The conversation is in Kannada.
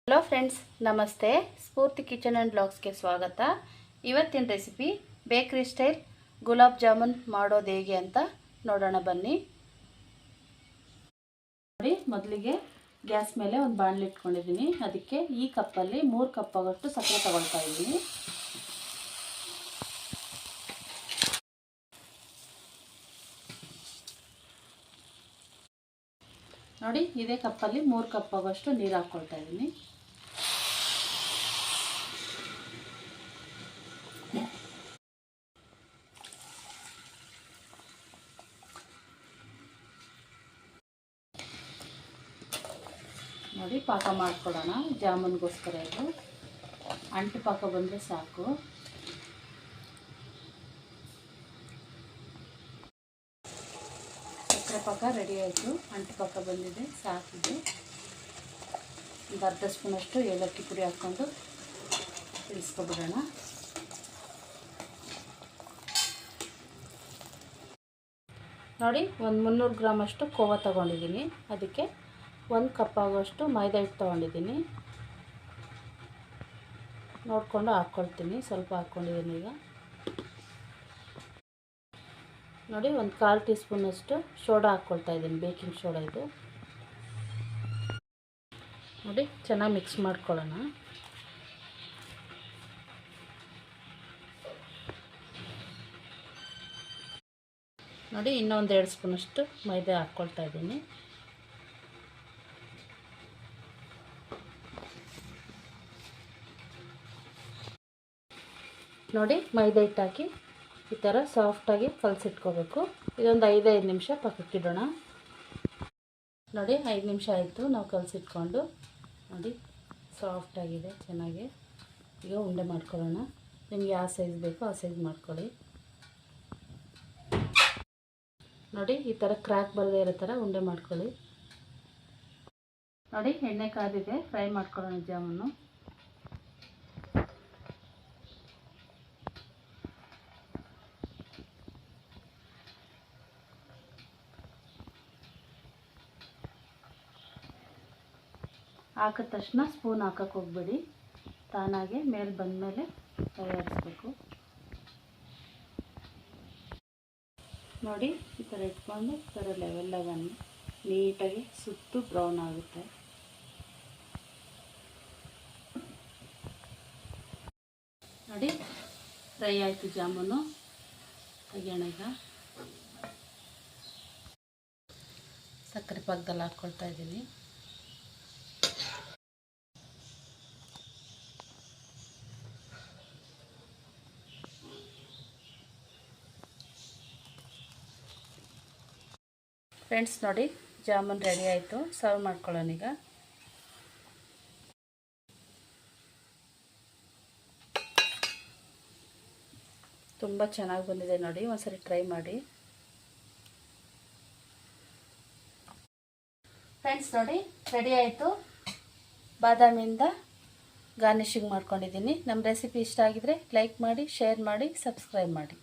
ಹಲೋ ಫ್ರೆಂಡ್ಸ್, ನಮಸ್ತೆ. ಸ್ಫೂರ್ತಿ ಕಿಚನ್ ಆ್ಯಂಡ್ ಬ್ಲಾಗ್ಸ್ಗೆ ಸ್ವಾಗತ. ಇವತ್ತಿನ ರೆಸಿಪಿ ಬೇಕ್ರಿ ಸ್ಟೈಲ್ ಗುಲಾಬ್ ಜಾಮೂನ್ ಮಾಡೋದು ಹೇಗೆ ಅಂತ ನೋಡೋಣ ಬನ್ನಿ. ನೋಡಿ, ಮೊದಲಿಗೆ ಗ್ಯಾಸ್ ಮೇಲೆ ಒಂದು ಬಾಣಲೆ ಇಟ್ಕೊಂಡಿದ್ದೀನಿ. ಅದಕ್ಕೆ ಈ ಕಪ್ಪಲ್ಲಿ 3 ಕಪ್ ಆಗೋಷ್ಟು ಸಕ್ಕರೆ ತಗೊಳ್ತಾ ಇದ್ದೀನಿ. ನೋಡಿ, ಇದೇ ಕಪ್ಪಲ್ಲಿ 3 ಕಪ್ ಆಗೋಷ್ಟು ನೀರು ಹಾಕ್ಕೊಳ್ತಾ ಇದ್ದೀನಿ. ನೋಡಿ, ಪಾಕ ಮಾಡ್ಕೊಡೋಣ. ಜಾಮೂನ್ಗೋಸ್ಕರ ಇದು ಅಂಟು ಪಾಕ ಬಂದರೆ ಸಾಕು. ಸಕ್ಕರೆ ಪಾಕ ರೆಡಿ ಆಯಿತು. ಅಂಟು ಪಾಕ ಬಂದಿದೆ, ಸಾಕಿದೆ. ಒಂದು ಅರ್ಧ ಸ್ಪೂನಷ್ಟು ಏಲಕ್ಕಿ ಪುಡಿ ಹಾಕ್ಕೊಂಡು ಇಳಿಸ್ಕೊಬಿಡೋಣ. ನೋಡಿ, ಒಂದು 300 ಗ್ರಾಮಷ್ಟು ಕೋವಾ ತೊಗೊಂಡಿದ್ದೀನಿ. ಅದಕ್ಕೆ 1 ಕಪ್ ಆಗೋಷ್ಟು ಮೈದಾ ಹಿಟ್ಟು ತೊಗೊಂಡಿದ್ದೀನಿ. ನೋಡಿಕೊಂಡು ಹಾಕ್ಕೊಳ್ತೀನಿ. ಸ್ವಲ್ಪ ಹಾಕ್ಕೊಂಡಿದ್ದೀನಿ. ಈಗ ನೋಡಿ, ಒಂದು 1/4 ಟೀ ಸ್ಪೂನಷ್ಟು ಸೋಡಾ ಹಾಕ್ಕೊಳ್ತಾ ಇದ್ದೀನಿ. ಬೇಕಿಂಗ್ ಸೋಡಾ ಇದು. ನೋಡಿ, ಚೆನ್ನಾಗಿ ಮಿಕ್ಸ್ ಮಾಡ್ಕೊಳ್ಳೋಣ. ನೋಡಿ, ಇನ್ನೊಂದು 2 ಸ್ಪೂನಷ್ಟು ಮೈದಾ ಹಾಕ್ಕೊಳ್ತಾ ಇದ್ದೀನಿ. ನೋಡಿ, ಮೈದಾ ಹಿಟ್ಟು ಹಾಕಿ ಈ ಥರ ಸಾಫ್ಟಾಗಿ ಕಲಸಿಟ್ಕೋಬೇಕು. ಇದೊಂದು 5 ನಿಮಿಷ ಪಕ್ಕಕ್ಕಿಡೋಣ. ನೋಡಿ, 5 ನಿಮಿಷ ಆಯಿತು ನಾವು ಕಲಸಿಟ್ಕೊಂಡು. ನೋಡಿ, ಸಾಫ್ಟಾಗಿದೆ ಚೆನ್ನಾಗಿ. ಈಗ ಉಂಡೆ ಮಾಡ್ಕೊಳ್ಳೋಣ. ನಿಮಗೆ ಯಾವ ಸೈಜ್ ಬೇಕೋ ಆ ಸೈಜ್ ಮಾಡ್ಕೊಳ್ಳಿ. ನೋಡಿ, ಈ ಥರ ಕ್ರ್ಯಾಕ್ ಬರದೇ ಇರೋ ಥರ ಉಂಡೆ ಮಾಡ್ಕೊಳ್ಳಿ. ನೋಡಿ, ಎಣ್ಣೆ ಕಾದಿದೆ. ಫ್ರೈ ಮಾಡ್ಕೊಳ್ಳೋಣ ಜಾಮೂನು. ಹಾಕಿದ ತಕ್ಷಣ ಸ್ಪೂನ್ ಹಾಕಕ್ಕೆ ಹೋಗ್ಬೇಡಿ. ತಾನಾಗೆ ಮೇಲೆ ಬಂದಮೇಲೆ ತಯಾರಿಸ್ಬೇಕು. ನೋಡಿ, ಈ ಥರ ಇಟ್ಕೊಂಡು ಈ ಥರ ಲೆವೆಲ್ಲಾಗಿ ನೀಟಾಗಿ ಸುಟ್ಟು ಬ್ರೌನ್ ಆಗುತ್ತೆ. ನೋಡಿ, ಫ್ರೈ ಆಯಿತು ಜಾಮೂನು. ತೆಗೆಯೋಣ. ಈಗ ಸಕ್ಕರೆ ಪಾಕದಲ್ಲಿ ಹಾಕ್ಕೊಳ್ತಾ ಇದ್ದೀನಿ. ಫ್ರೆಂಡ್ಸ್, ನೋಡಿ, ಜಾಮೂನ್ ರೆಡಿ ಆಯಿತು. ಸರ್ವ್ ಮಾಡ್ಕೊಳ್ಳೋಣ. ಈಗ ತುಂಬ ಚೆನ್ನಾಗಿ ಬಂದಿದೆ. ನೋಡಿ, ಒಂದ್ಸರಿ ಟ್ರೈ ಮಾಡಿ. ಫ್ರೆಂಡ್ಸ್, ನೋಡಿ, ರೆಡಿ ಆಯಿತು. ಬಾದಾಮಿಯಿಂದ ಗಾರ್ನಿಷಿಂಗ್ ಮಾಡ್ಕೊಂಡಿದ್ದೀನಿ. ನಮ್ಮ ರೆಸಿಪಿ ಇಷ್ಟ ಆಗಿದರೆ ಲೈಕ್ ಮಾಡಿ, ಶೇರ್ ಮಾಡಿ, ಸಬ್ಸ್ಕ್ರೈಬ್ ಮಾಡಿ.